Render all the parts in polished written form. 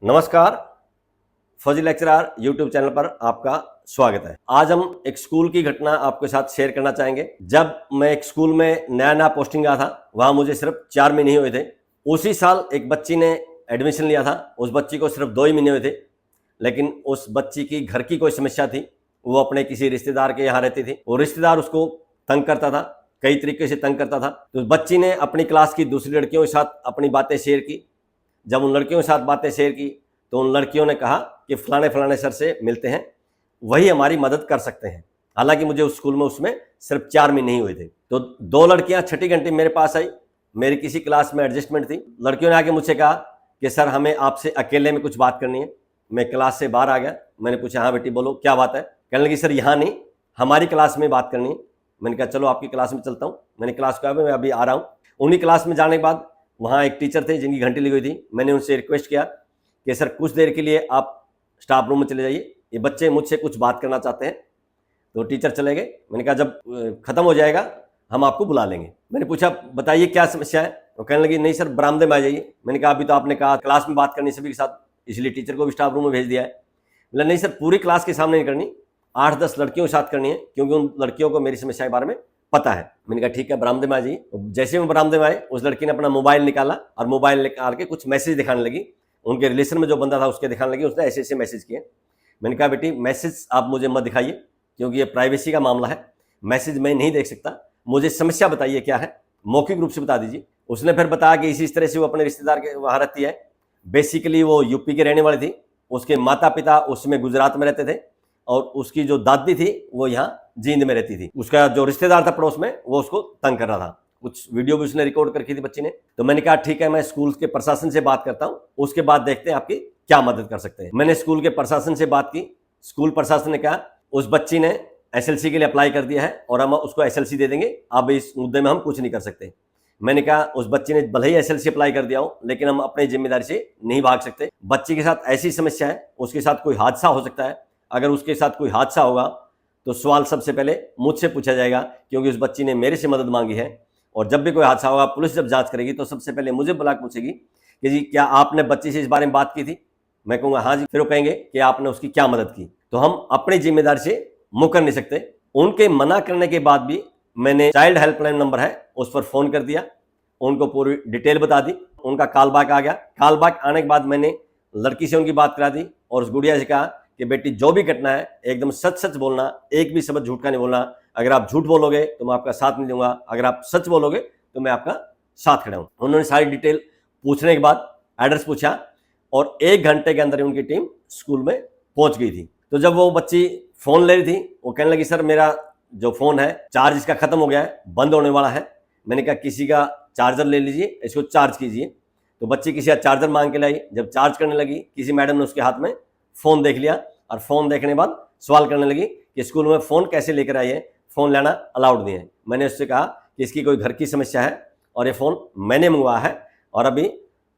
नमस्कार। फौजी lecturer YouTube channel पर आपका स्वागत है। आज हम एक स्कूल की घटना आपके साथ शेयर करना चाहेंगे। जब मैं एक स्कूल में नया पोस्टिंग गया था, वहां मुझे सिर्फ 4 महीने ही हुए थे। उसी साल एक बच्ची ने एडमिशन लिया था। उस बच्ची को सिर्फ 2 ही महीने हुए थे, लेकिन उस बच्ची की घर की कोई समस्या थी। वो अपने किसी रिश्तेदार के यहाँ रहती थी और रिश्तेदार उसको तंग करता था, कई तरीके से तंग करता था। तो बच्ची ने अपनी क्लास की दूसरी लड़कियों के साथ अपनी बातें शेयर की। जब उन लड़कियों के साथ बातें शेयर की तो उन लड़कियों ने कहा कि फलाने फलाने सर से मिलते हैं, वही हमारी मदद कर सकते हैं। हालांकि मुझे उस स्कूल में उसमें सिर्फ 4 महीने ही हुए थे। तो 2 लड़कियां छठी घंटे मेरे पास आई। मेरी किसी क्लास में एडजस्टमेंट थी। लड़कियों ने आके मुझसे कहा कि सर हमें आपसे अकेले में कुछ बात करनी है। मैं क्लास से बाहर आ गया। मैंने पूछा हाँ बेटी बोलो क्या बात है। कहने लगी सर यहाँ नहीं, हमारी क्लास में बात करनी है। मैंने कहा चलो आपकी क्लास में चलता हूँ। मैंने क्लास को मैं अभी आ रहा हूँ। उन्हीं क्लास में जाने के बाद वहाँ एक टीचर थे जिनकी घंटी लगी हुई थी। मैंने उनसे रिक्वेस्ट किया कि सर कुछ देर के लिए आप स्टाफ रूम में चले जाइए, ये बच्चे मुझसे कुछ बात करना चाहते हैं। तो टीचर चले गए। मैंने कहा जब खत्म हो जाएगा हम आपको बुला लेंगे। मैंने पूछा बताइए क्या समस्या है। वो कहने लगी नहीं सर बरामदे में आ जाइए। मैंने कहा अभी तो आपने कहा क्लास में बात करनी सभी के साथ, इसलिए टीचर को भी स्टाफ रूम में भेज दिया है। बोला नहीं सर पूरी क्लास के सामने नहीं करनी, 8-10 लड़कियों के साथ करनी है, क्योंकि उन लड़कियों को मेरी समस्या के बारे में पता है। मैंने कहा ठीक है बरामदे में आ जाइए। जैसे मैं बरामदे में आए उस लड़की ने अपना मोबाइल निकाला और मोबाइल निकाल के कुछ मैसेज दिखाने लगी। उनके रिलेशन में जो बंदा था उसके दिखाने लगी। उसने ऐसे ऐसे मैसेज किए। मैंने कहा बेटी मैसेज आप मुझे मत दिखाइए, क्योंकि ये प्राइवेसी का मामला है, मैसेज मैं नहीं देख सकता। मुझे समस्या बताइए क्या है, मौखिक रूप से बता दीजिए। उसने फिर बताया कि इसी तरह से वो अपने रिश्तेदार के वहाँ रहती है। बेसिकली वो यूपी के रहने वाली थी। उसके माता पिता उसमें गुजरात में रहते थे और उसकी जो दादी थी वो यहाँ जींद में रहती थी। उसका जो रिश्तेदार था पड़ोस में वो उसको तंग कर रहा था। कुछ वीडियो भी उसने रिकॉर्ड करके थी बच्ची ने। तो मैंने कहा ठीक है मैं स्कूल के प्रशासन से बात करता हूँ, उसके बाद देखते हैं आपकी क्या मदद कर सकते हैं। मैंने स्कूल के प्रशासन से बात की। स्कूल प्रशासन ने कहा उस बच्ची ने एसएलसी के लिए अप्लाई कर दिया है और हम उसको एसएलसी दे देंगे, अब इस मुद्दे में हम कुछ नहीं कर सकते। मैंने कहा उस बच्ची ने भले ही एसएलसी अप्लाई कर दिया हो, लेकिन हम अपनी जिम्मेदारी से नहीं भाग सकते। बच्ची के साथ ऐसी समस्या है, उसके साथ कोई हादसा हो सकता है। अगर उसके साथ कोई हादसा होगा तो सवाल सबसे पहले मुझसे पूछा जाएगा, क्योंकि उस बच्ची ने मेरे से मदद मांगी है। और जब भी कोई हादसा होगा पुलिस जब जांच करेगी तो सबसे पहले मुझे बुला के पूछेगी कि जी क्या आपने बच्ची से इस बारे में बात की थी। मैं कहूँगा हाँ जी। फिर वो कहेंगे कि आपने उसकी क्या मदद की। तो हम अपनी जिम्मेदारी से मुकर नहीं सकते। उनके मना करने के बाद भी मैंने चाइल्ड हेल्पलाइन नंबर है उस पर फोन कर दिया, उनको पूरी डिटेल बता दी। उनका कॉल बैक आ गया। कॉल बैक आने के बाद मैंने लड़की से उनकी बात करा दी और उस गुड़िया से कहा कि बेटी जो भी घटना है एकदम सच सच बोलना, एक भी शब्द झूठ का नहीं बोलना। अगर आप झूठ बोलोगे तो मैं आपका साथ नहीं दूंगा, अगर आप सच बोलोगे तो मैं आपका साथ खड़ा हूं। उन्होंने सारी डिटेल पूछने के बाद एड्रेस पूछा और 1 घंटे के अंदर उनकी टीम स्कूल में पहुंच गई थी। तो जब वो बच्ची फोन ले रही थी वो कहने लगी सर मेरा जो फोन है चार्ज इसका खत्म हो गया है, बंद होने वाला है। मैंने कहा किसी का चार्जर ले लीजिए, इसको चार्ज कीजिए। तो बच्ची किसी का चार्जर मांग के लाई। जब चार्ज करने लगी किसी मैडम ने उसके हाथ में फोन देख लिया और फोन देखने के बाद सवाल करने लगी कि स्कूल में फोन कैसे लेकर आई है, फोन लेना अलाउड नहीं है। मैंने उससे कहा कि इसकी कोई घर की समस्या है और ये फोन मैंने मंगवाया है और अभी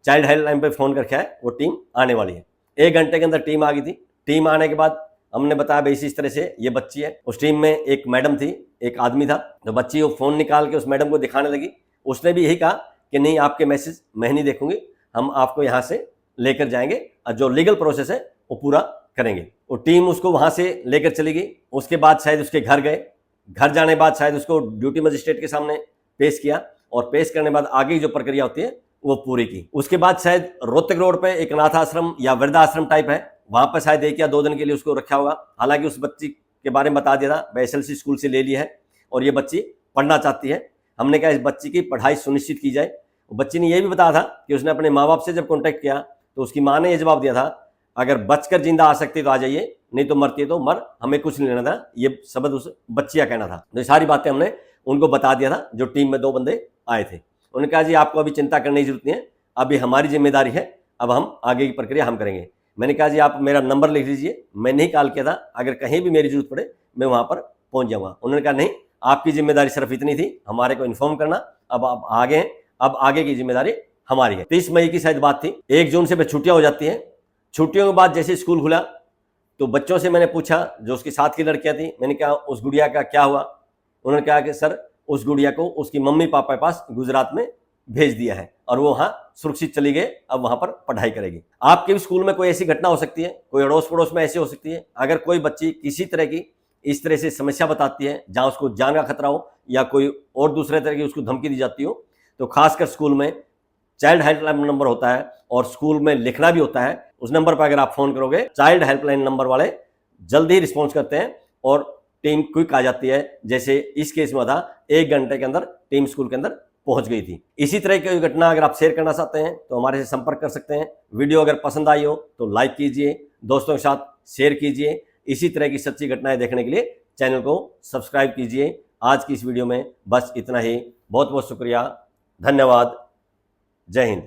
चाइल्ड हेल्पलाइन पे फोन करके है, वो टीम आने वाली है। 1 घंटे के अंदर टीम आ गई थी। टीम आने के बाद हमने बताया भाई इस तरह से ये बच्ची है। उस टीम में एक मैडम थी, एक आदमी था। तो बच्ची वो फोन निकाल के उस मैडम को दिखाने लगी। उसने भी यही कहा कि नहीं आपके मैसेज मैं नहीं देखूंगी, हम आपको यहाँ से लेकर जाएंगे और जो लीगल प्रोसेस है वो पूरा करेंगे। वो टीम उसको वहां से लेकर चली गई। उसके बाद शायद उसके घर गए। घर जाने के बाद शायद उसको ड्यूटी मजिस्ट्रेट के सामने पेश किया और पेश करने के बाद आगे जो प्रक्रिया होती है वो पूरी की। उसके बाद शायद रोहतक रोड पे एक अनाथ आश्रम या वृद्धाश्रम टाइप है, वहां पर शायद 1 या 2 दिन के लिए उसको रखा होगा। हालांकि उस बच्ची के बारे में बता दिया था मैं एसएलसी स्कूल से ले ली है और ये बच्ची पढ़ना चाहती है। हमने कहा इस बच्ची की पढ़ाई सुनिश्चित की जाए। बच्ची ने यह भी बताया था कि उसने अपने माँ बाप से जब कॉन्टैक्ट किया तो उसकी माँ ने यह जवाब दिया था अगर बचकर जिंदा आ सकती तो आ जाइए, नहीं तो मरती है तो मर, हमें कुछ नहीं लेना था। ये शब्द उस बच्ची का कहना था। तो ये सारी बातें हमने उनको बता दिया था। जो टीम में 2 बंदे आए थे उन्होंने कहा जी आपको अभी चिंता करने की जरूरत नहीं है, अभी हमारी जिम्मेदारी है, अब हम आगे की प्रक्रिया हम करेंगे। मैंने कहा जी आप मेरा नंबर लिख लीजिए, मैंने ही कॉल किया था, अगर कहीं भी मेरी जरूरत पड़े मैं वहां पर पहुंच जाऊंगा। उन्होंने कहा नहीं आपकी जिम्मेदारी सिर्फ इतनी थी हमारे को इन्फॉर्म करना, अब आप आगे हैं, अब आगे की जिम्मेदारी हमारी है। 30 मई की शायद बात थी। 1 जून से छुट्टियां हो जाती हैं। छुट्टियों के बाद जैसे स्कूल खुला तो बच्चों से मैंने पूछा जो उसके साथ की लड़कियां थी, मैंने कहा उस गुड़िया का क्या हुआ। उन्होंने कहा कि सर उस गुड़िया को उसकी मम्मी पापा के पास गुजरात में भेज दिया है और वो वहां सुरक्षित चली गई, अब वहां पर पढ़ाई करेगी। आपके भी स्कूल में कोई ऐसी घटना हो सकती है, कोई अड़ोस पड़ोस में ऐसी हो सकती है। अगर कोई बच्ची किसी तरह की इस तरह से समस्या बताती है जहां उसको जान का खतरा हो या कोई और दूसरे तरह की उसको धमकी दी जाती हो, तो खासकर स्कूल में चाइल्ड हेल्पलाइन नंबर होता है और स्कूल में लिखना भी होता है। उस नंबर पर अगर आप फोन करोगे, चाइल्ड हेल्पलाइन नंबर वाले जल्दी ही रिस्पॉन्स करते हैं और टीम क्विक आ जाती है। जैसे इस केस में था, 1 घंटे के अंदर टीम स्कूल के अंदर पहुंच गई थी। इसी तरह की घटना अगर आप शेयर करना चाहते हैं तो हमारे से संपर्क कर सकते हैं। वीडियो अगर पसंद आई हो तो लाइक कीजिए, दोस्तों के साथ शेयर कीजिए। इसी तरह की सच्ची घटनाएं देखने के लिए चैनल को सब्सक्राइब कीजिए। आज की इस वीडियो में बस इतना ही। बहुत बहुत शुक्रिया, धन्यवाद, जय हिंद।